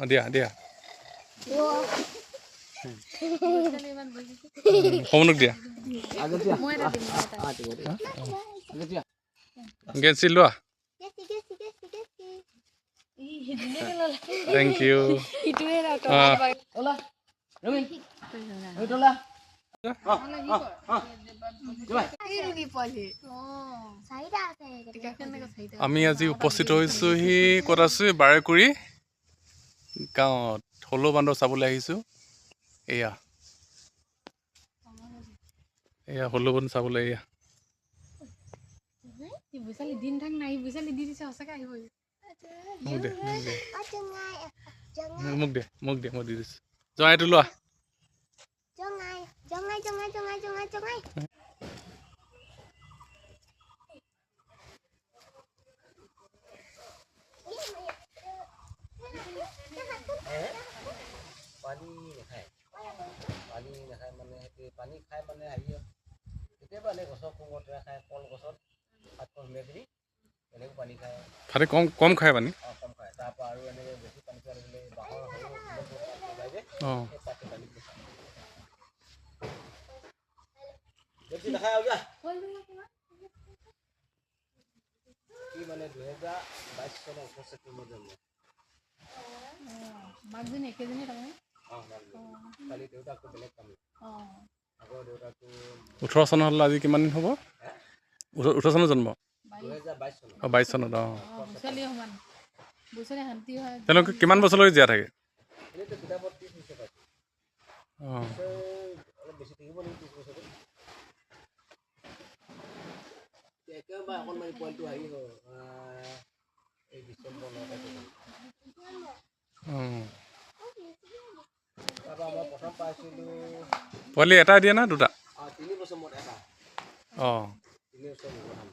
দিয়া দিয়া কমনক দিয়া গেছি লোৱা থ্যাংক ইউ আমি আজি উপস্থিত হৈছোহি ক'ত আছো বাৰেকুৰি গাঁৱত হলৌ বান্দৰ চাবলৈ আহিছোঁ এয়া এয়া হলৌ বান্দৰ চাবলৈ এয়া মোক দে মই দি দিছোঁ জঙাইটো লোৱা পানী নাখায় মানে পানী খাই মানে হেৰি কেতিয়াবা এনে গছৰ কোঙতে খায় কল গছত পাত কল মেলি এনেকৈ পানী খায় ভাতে কম খায় পানী কম খায় তাৰপৰা আৰু এনেকৈ বেছি পানী খোৱা লাগিলে বাঁহৰ সৰু ওলাই যে সেই পাতটো পানী খায় বেছি নাখায় আৰু যা কি মানে 2022 চনৰ 21 ছেপ্টেম্বৰ জন্ম মাকজনী একেজনী তাৰমানে খালি দেউতাকটো বেলেগ কাম আগৰ দেউতাকটো 18 চন হ'ল আজি কিমান দিন হ'ব 18 চনৰ জন্ম 2022 চনত 22 চনত তেওঁলোকে কিমান বছৰলৈকে জীয়াই থাকে এনেইতো কিতাপত 30 বছৰ পাইছে অলপ বেছি থাকিব নেকি 30 বছৰটো একেবাৰে অকণমানি পোৱালিটো আহি হ'ল এই ডিচেম্বৰ 9 তাৰিখে তাৰপৰা মই প্ৰথম পাইছিলোঁ পোৱালি এটা দিয়ে না দুটা 3 বছৰ মূৰত এটা 3 বছৰ ব্যৱধান